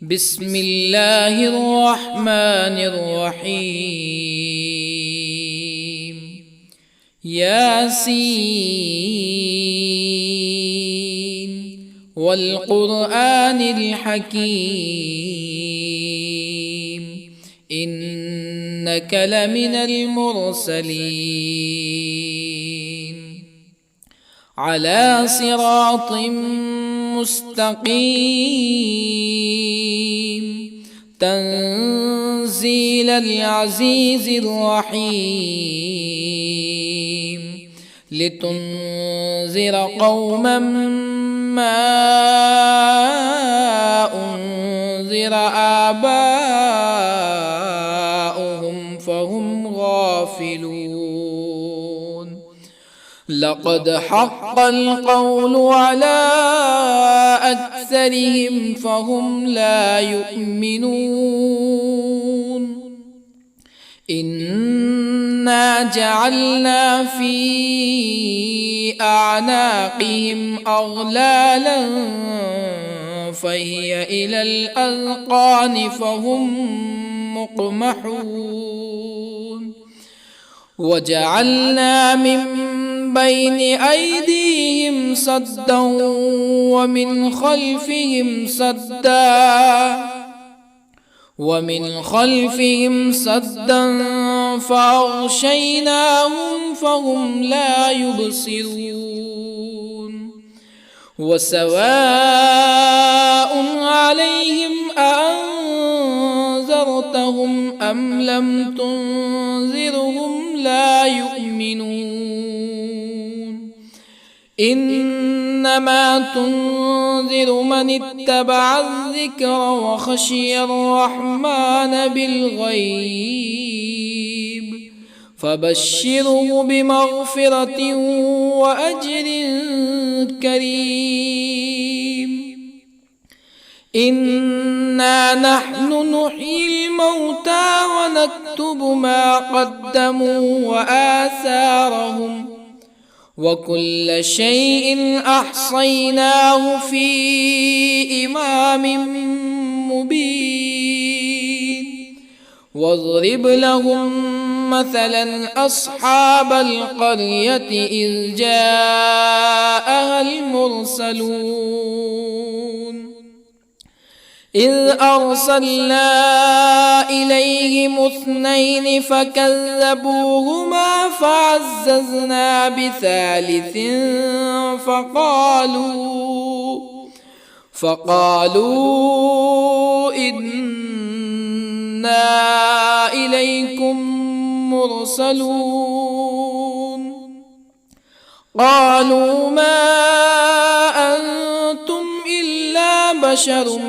بسم الله الرحمن الرحيم. ياسين والقرآن الحكيم إنك لمن المرسلين على صراط مستقيم تنزيل العزيز الرحيم لتنذر قوما ما أنذر آباؤهم فهم غافلون. لقد حق القول على أكثرهم فهم لا يؤمنون. إنا جعلنا في أعناقهم أغلالا فهي إلى الأذقان فهم مقمحون. وجعلنا من بين أيديهم سدا ومن خلفهم سدا فأغشيناهم فهم لا يبصرون. وسواء عليهم أأنذرتهم أم لم تنذرهم لا يؤمنون. إنما تنذر من اتبع الذكر وخشي الرحمن بالغيب فبشره بمغفرة وأجر كريم. إنا نحن نحيي الموتى ونكتب ما قدموا وآثارهم وكل شيء أحصيناه في إمام مبين. واضرب لهم مثلا أصحاب القرية إذ جاءها المرسلون إذ أرسلنا إليهم اثنين فكذبوهما فعززنا بثالث فقالوا إنا إليكم مرسلون. قالوا ما أنتم إلا بشر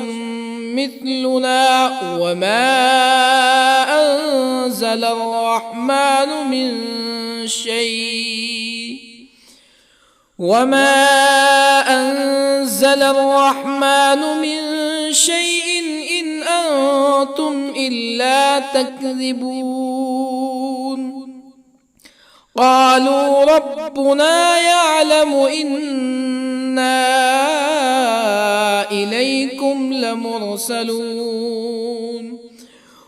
مثلنا وما أنزل الرحمن من شيء إن أنتم إلا تكذبون. قالوا ربنا يعلم إنا إليكم لمرسلون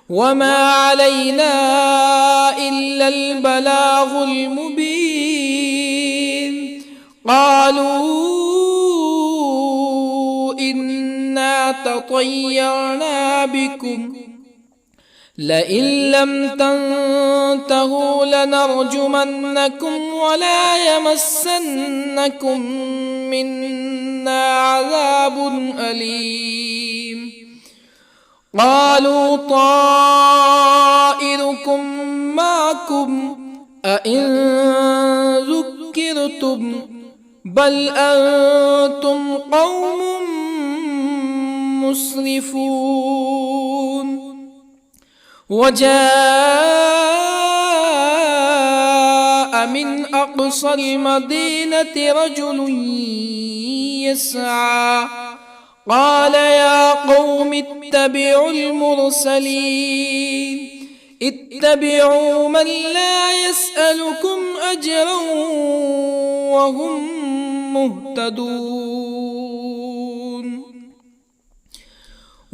وما علينا إلا البلاغ المبين. قالوا إنا تطيرنا بكم لئن لم تنتهوا لنرجمنكم ولا يمسنكم منا عذاب أليم. قالوا طائركم معكم أئن ذكرتم بل أنتم قوم مسرفون. وجاء من أقصى المدينة رجل يسعى قال يا قوم اتبعوا المرسلين اتبعوا من لا يسألكم أجرا وهم مهتدون.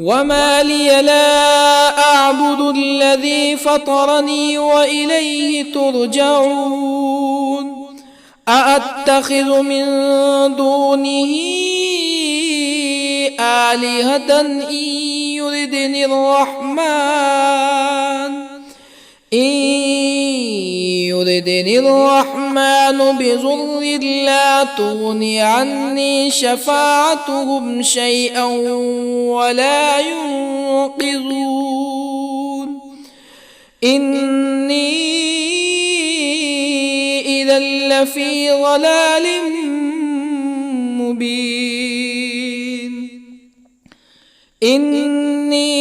وما لي لا أعبد الذي فطرني وإليه ترجعون أأتخذ من دونه آلهة يردني الرحمن بضر لا تغن عني شفاعتهم شيئا ولا ينقذون إني إذا لفي ضلال مبين إني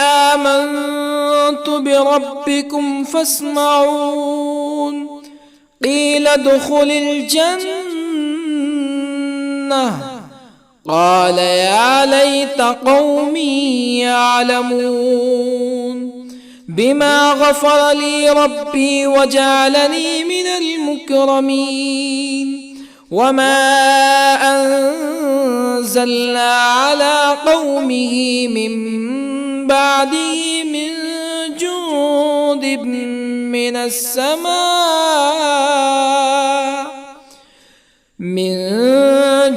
آمنت بربكم فاسمعون قيل ادخل الجنة قال يا ليت قومي يعلمون بما غفر لي ربي وجعلني من المكرمين وما أنزلنا على قومه من بعده من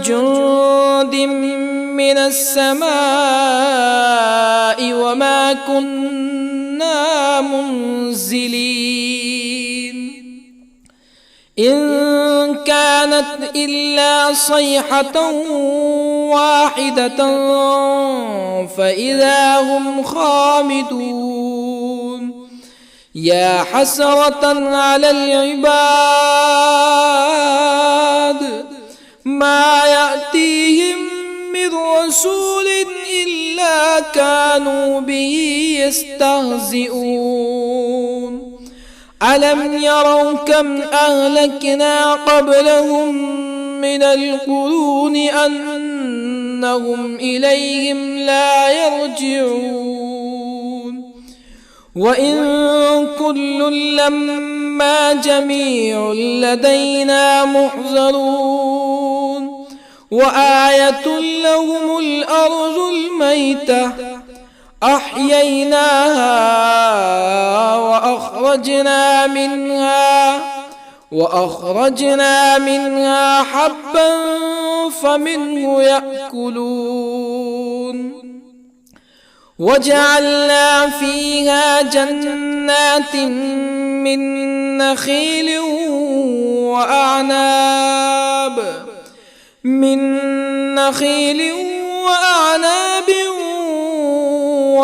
جند من السماء وما كنا منزلين إن كانت إلا صيحة واحدة فإذا هم خامدون يا حسرة على العباد ما يأتيهم من رسول إلا كانوا به يستهزئون ألم يروا كم أهلكنا قبلهم من القرون أنهم إليهم لا يرجعون وإن كل لما جميع لدينا محضرون وآية لهم الأرض الميتة أحييناها وأخرجنا منها حبا فمنه يأكلون وجعلنا فيها جنات من نخيل وأعناب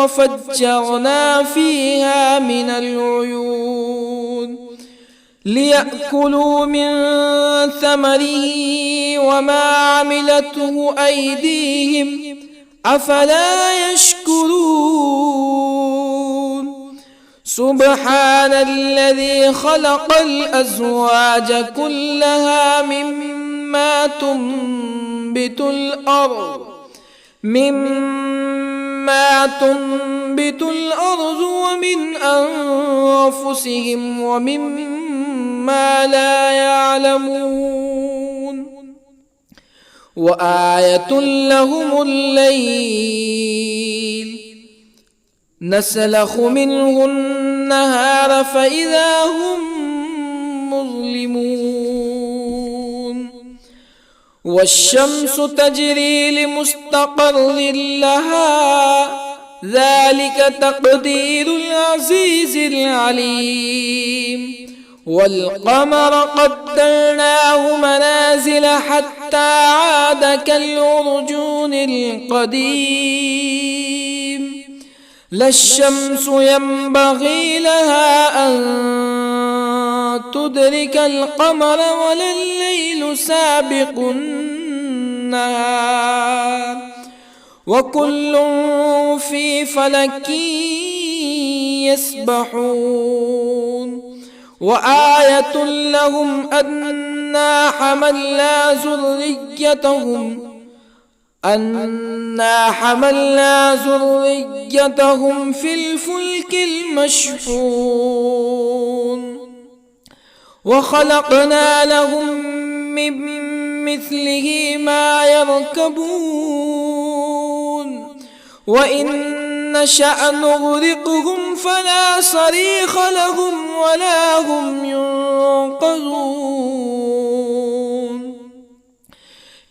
وفجرنا فيها من العيون ليأكلوا من ثمره وما عملته أيديهم أفلا يشكرون سبحان الذي خلق الأزواج كلها مما تنبت الأرض ومن أنفسهم ومما لا يعلمون وآية لهم الليل نسلخ منه النهار فإذا هم مظلمون والشمس تجري لمستقر لها ذلك تقدير العزيز العليم والقمر قدرناه منازل حتى عاد كالعرجون القديم لا الشمس ينبغي لها أن تدرك القمر ولا الليل سابق النهار وكل في فلك يسبحون وآية لهم أنا حملنا ذريتهم في الفلك المشحون وخلقنا لهم من مثله ما يركبون وإن نشأ نغرقهم فلا صريخ لهم ولا هم ينقذون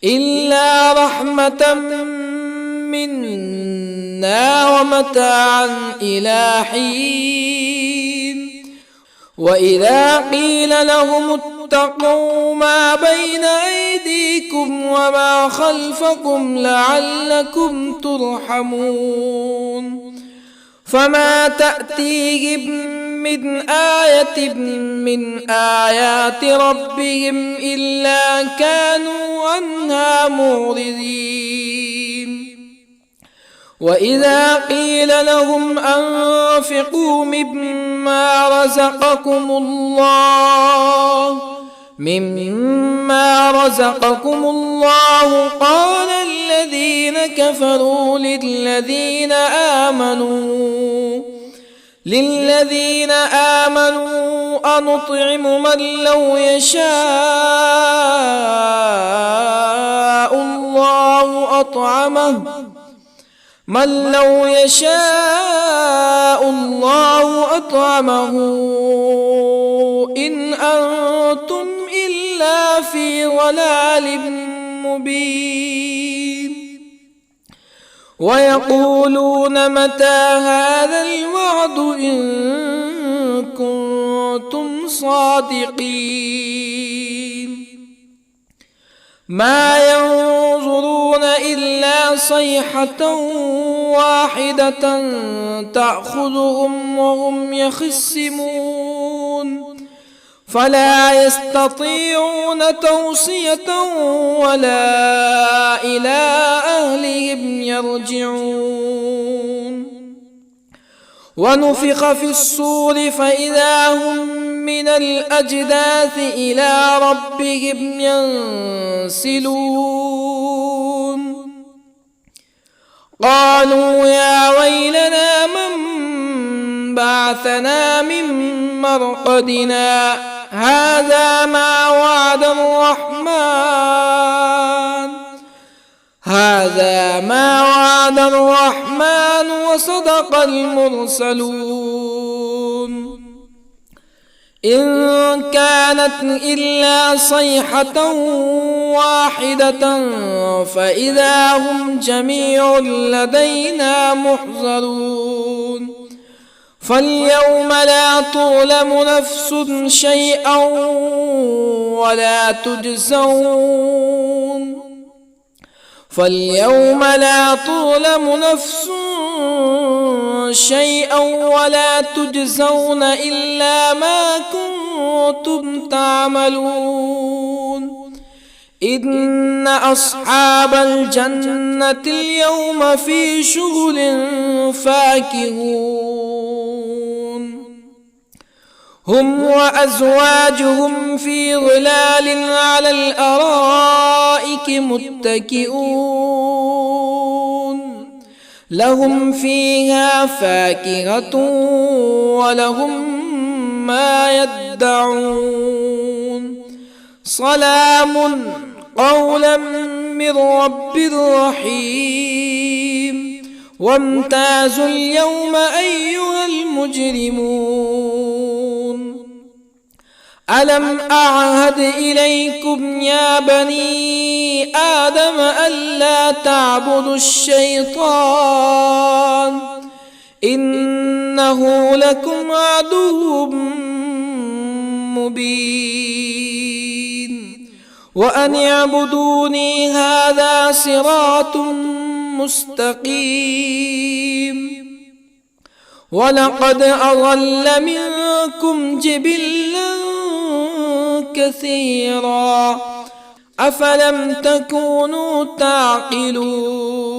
إلا رحمة منا ومتاعا إلى حين وإذا قيل لهم اتقوا ما بين أيديكم وما خلفكم لعلكم ترحمون فما تأتيهم من آية من آيات ربهم إلا كانوا عنها معرضين وإذا قيل لهم أنفقوا مما رزقكم الله قال الذين كفروا للذين آمنوا أنطعم من لو يشاء الله أطعمه إن أنتم إلا في ضلال مبين ويقولون متى هذا الوعد إن كنتم صادقين ما ينظرون إلا صيحة واحدة تأخذهم وهم يخصمون فلا يستطيعون توصية ولا إلى أهلهم يرجعون ونفخ في الصور فإذا هم من الأجداث إلى ربهم ينسلون قالوا يا ويلنا من بعثنا من مرقدنا هذا ما وعد الرحمن وصدق المرسلون إن كانت إلا صيحة واحدة فإذا هم جميع لدينا محضرون فاليوم لا تظلم نفس شيئا ولا تجزون إلا ما كنتم تعملون إن أصحاب الجنة اليوم في شغل فاكهون هم وأزواجهم في ظلال على الأرائك متكئون لهم فيها فاكهة ولهم ما يدعون سلام قولا من رب رحيم وامتازوا اليوم أيها المجرمون ألم أعهد إليكم يا بني آدم ألا تعبدوا الشيطان إنه لكم عدو مبين وأن اعبدوني هذا صراط مستقيم ولقد أضل منكم جبلا كثيرا أفلم تكونوا تعقلون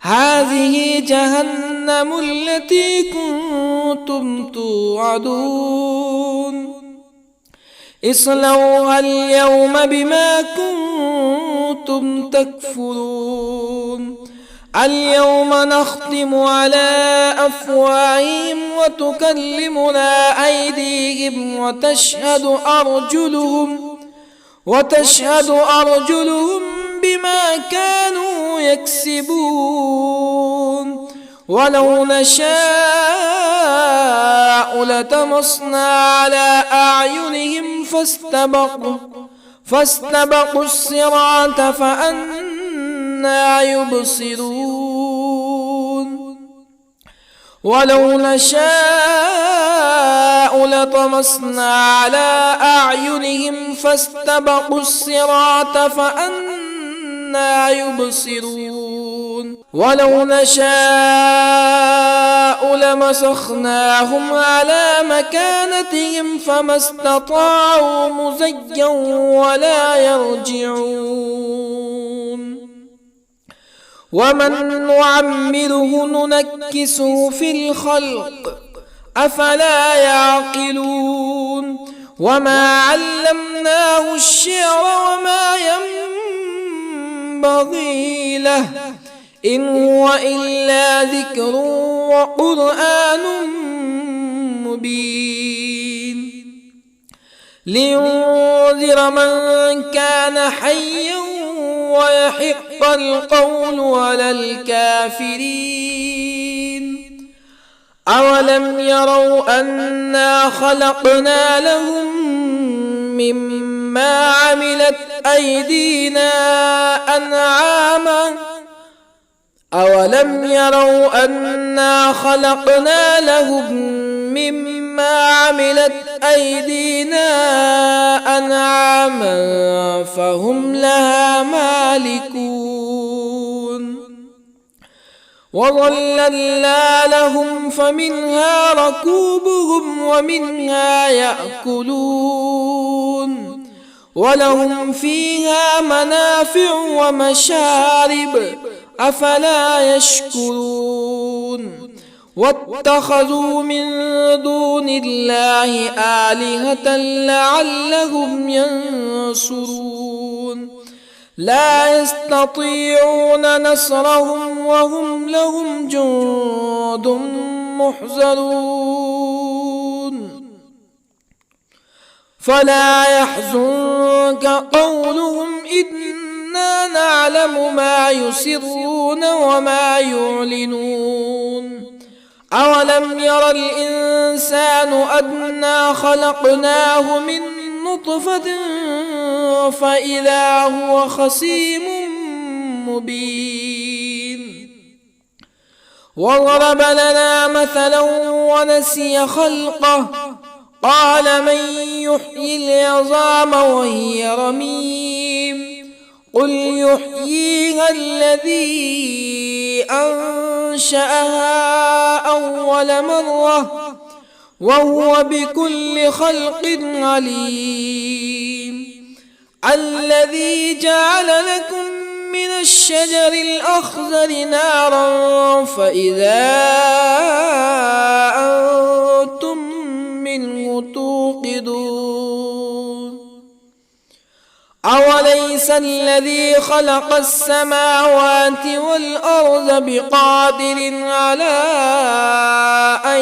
هذه جهنم التي كنتم توعدون اصلوها اليوم بما كنتم تكفرون اليوم نختم على أفواههم وتكلمنا أيديهم وتشهد أرجلهم بما كانوا يكسبون ولو نشاء لطمسنا على أعينهم فاستبقوا الصراط فأنى يبصرون ولو نشاء لطمسنا على أعينهم فاستبقوا الصراط فأنى يبصرون ولو نشاء لمسخناهم على مكانتهم فما استطاعوا مزيا ولا يرجعون ومن نعمره ننكسه في الخلق أفلا يعقلون وما علمناه الشعر وما ينبغي له إن هو إلا ذكر وقرآن مبين لينذر من كان حيا ويحق القول على الكافرين أولم يروا أنا خلقنا لهم مما عملت أيدينا أنعاما أولم يروا أنا خلقنا لهم مما عملت أيدينا أنعاما فهم لها مالكون وظللنا لهم فمنها ركوبهم ومنها يأكلون ولهم فيها منافع ومشارب أفلا يشكرون واتخذوا من دون الله آلهة لعلهم ينصرون لا يستطيعون نصرهم وهم لهم جند محضرون فلا يحزنك قولهم إنا نعلم ما يسرون وما يعلنون أولم ير الإنسان أنا خلقناه من نطفة فإذا هو خصيم مبين وضرب لنا مثلا ونسي خلقه قال من يحيي العظام وهي رميم قل يحييها الذي أنشأها أول مرة وهو بكل خلق عليم الذي جعل لكم من الشجر الأخضر نارا فإذا أنتم منه توقدون أوليس الذي خلق السماوات والأرض بقادر على أن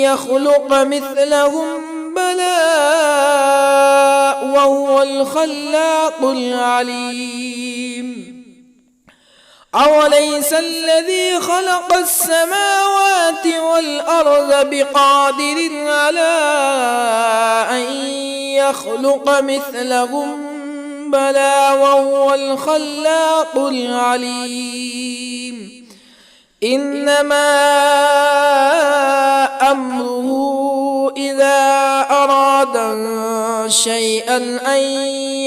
يخلق مثلهم بلى وهو الخلاق العليم أوليس الذي خلق السماوات والأرض بقادر على أن يخلق مثلهم بلى وهو الخلاق العليم إنما أمره إذا أراد شيئا أن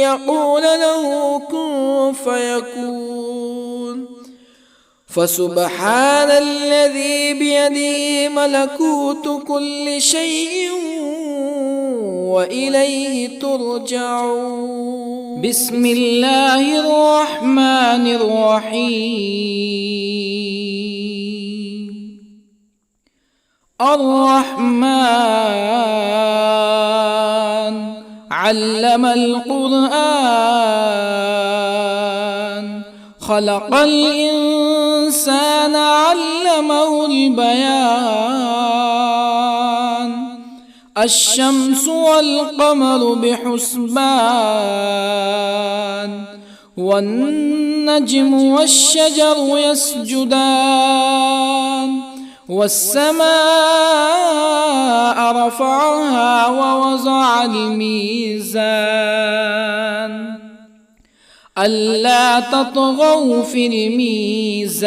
يقول له كن فيكون فسبحان الذي بيده ملكوت كل شيء وإليه ترجعون بسم الله الرحمن الرحيم الرحمن علم القرآن خلق الإنسان الإنسان علمه البيان الشمس والقمر بحسبان والنجم والشجر يسجدان والسماء رفعها ووضع الميزان ألا تطغوا في الميزان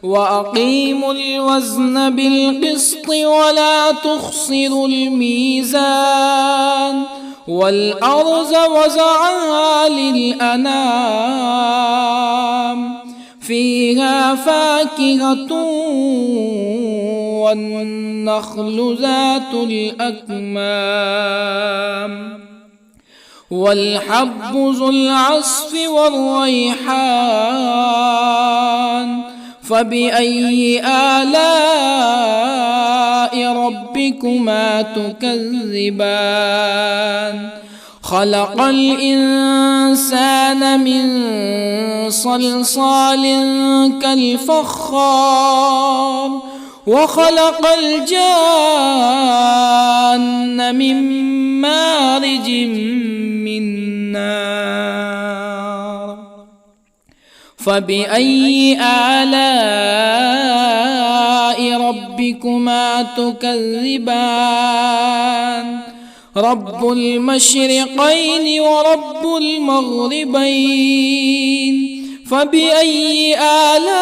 وأقيموا الوزن بالقسط ولا تخسروا الميزان والأرض وضعها للأنام فيها فاكهة والنخل ذات الأكمام والحب ذو العصف والريحان فبأي آلاء ربكما تكذبان خلق الإنسان من صلصال كالفخار وخلق الجان من مارج من نار فبأي آلاء ربكما تكذبان رب المشرقين ورب المغربين فبأي آلاء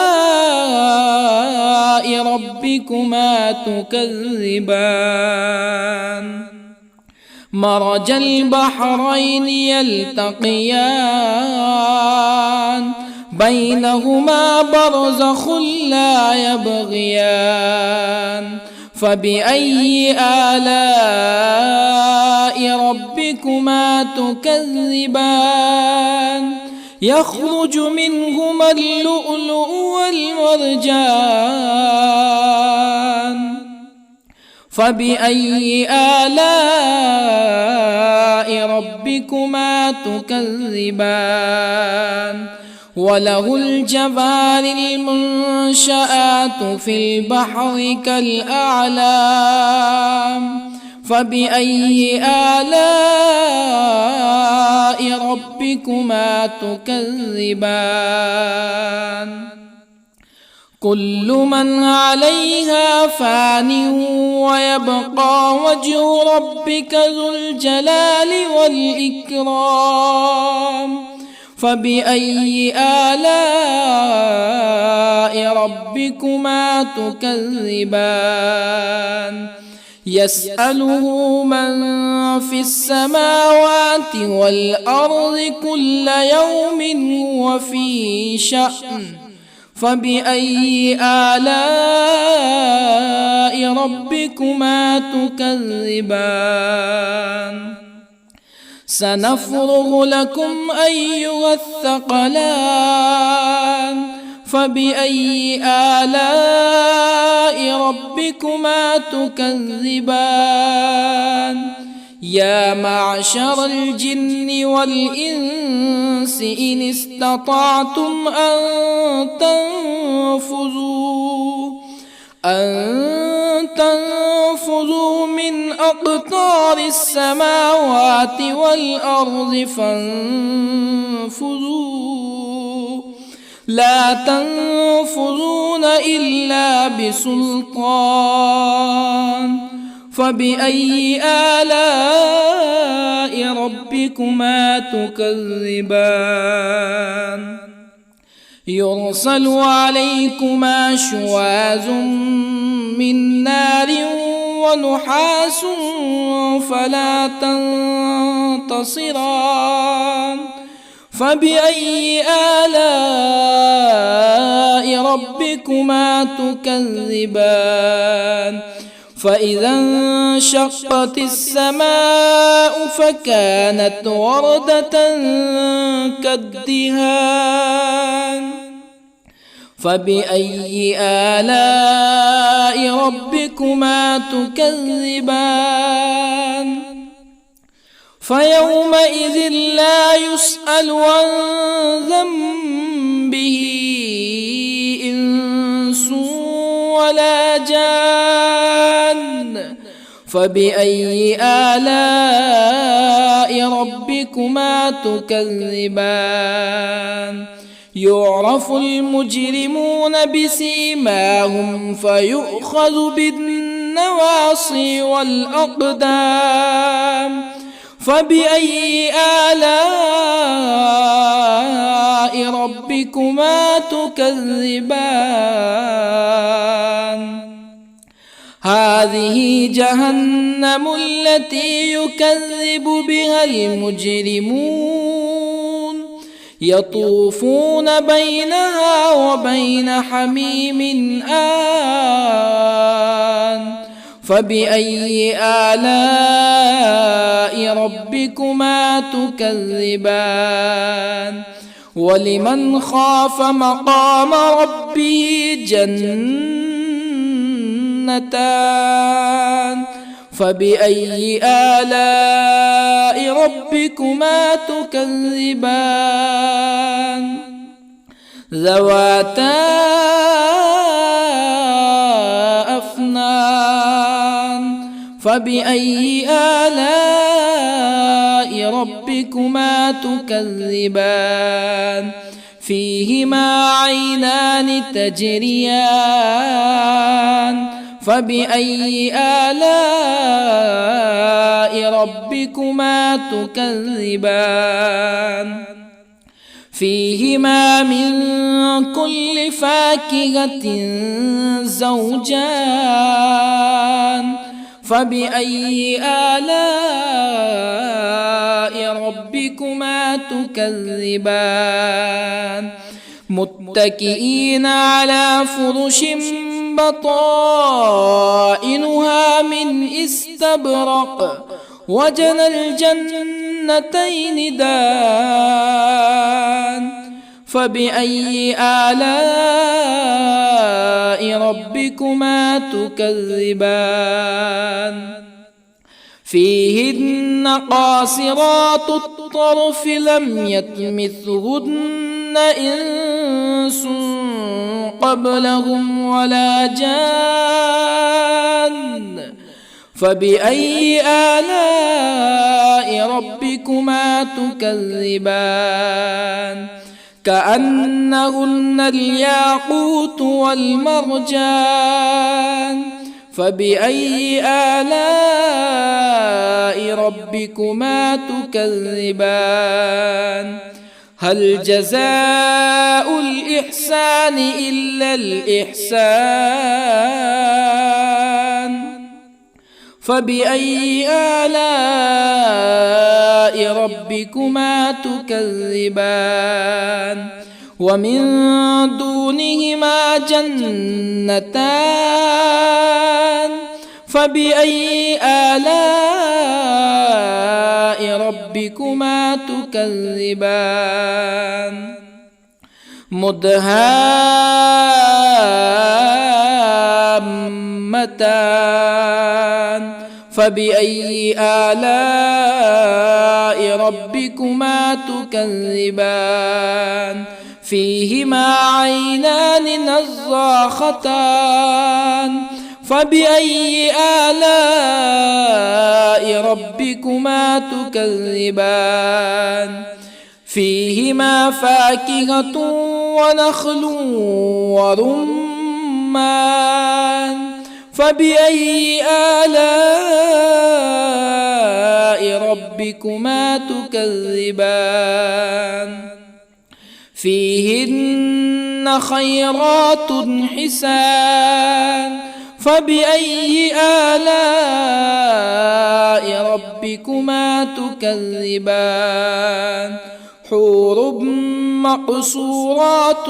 ربكما تكذبان مرج البحرين يلتقيان بينهما برزخ لا يبغيان فبأي آلاء ربكما تكذبان يخرج منهما اللؤلؤ والمرجان فبأي آلاء ربكما تكذبان وله الجوار المنشآت في البحر كالأعلام فبأي آلاء ربكما تكذبان كل من عليها فان ويبقى وجه ربك ذو الجلال والإكرام فبأي آلاء ربكما تكذبان يسأله من في السماوات والأرض كل يوم هو في شأن فبأي آلاء ربكما تكذبان سنفرغ لكم أيها الثقلان فبأي آلاء ربكما تكذبان يا معشر الجن والإنس إن استطعتم أن تنفذوا من أقطار السماوات والأرض فانفذوا لا تنفذون إلا بسلطان فبأي آلاء ربكما تكذبان يرسل عليكما شواظ من نار ونحاس فلا تنتصران فبأي آلاء ربكما تكذبان فإذا انشقت السماء فكانت وردة كالدهان فبأي آلاء ربكما تكذبان فيومئذ لا يسأل عن ذنبه ولا جان فبأي آلاء ربكما تكذبان يعرف المجرمون بسيماهم فيؤخذ بالنواصي والأقدام فبأي آلاء ربكما تكذبان هذه جهنم التي يكذب بها المجرمون يطوفون بينها وبين حميم آن فبأي آلاء ربكما تكذبان ولمن خاف مقام ربه جنتان فبأي آلاء ربكما تكذبان ذواتا أفنان فبأي آلاء ربكما تكذبان فيهما عينان تجريان فبأي آلاء ربكما تكذبان فيهما من كل فاكهة زوجان فبأي آلاء ربكما تكذبان متكئين على فرش بطائنها من استبرق وجنى الجنتين دان فبأي آلاء ربكما تكذبان فيهن قاصرات الطرف لم يطمثهن إنس قبلهم ولا جان فبأي آلاء ربكما تكذبان كأنهن الياقوت والمرجان فبأي آلاء ربكما تكذبان هل جزاء الإحسان إلا الإحسان فبأي آلاء ربكما تكذبان ومن دونهما جنتان فبأي آلاء ربكما تكذبان مدهامتان فبأي آلاء ربكما تكذبان فيهما عينان نضاختان فبأي آلاء ربكما تكذبان فيهما فاكهة ونخل ورمان فبأي آلاء ربكما تكذبان فيهن خيرات حسان فبأي آلاء ربكما تكذبان حور مقصورات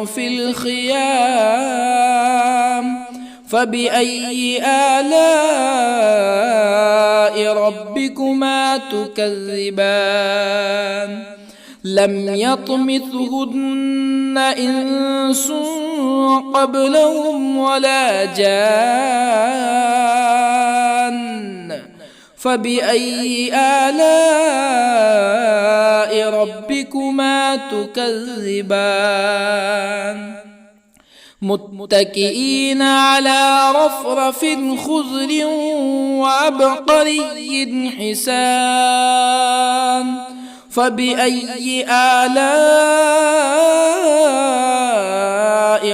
في الخيام فبأي آلاء ربكما تكذبان لم يطمثهن إنس قبلهم ولا جان فبأي آلاء ربكما تكذبان متكئين على رفرف خضر وعبقري حسان فبأي آلاء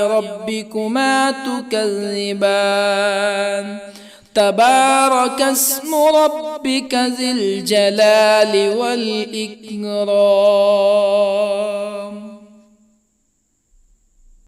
ربكما تكذبان تبارك اسم ربك ذي الجلال والإكرام.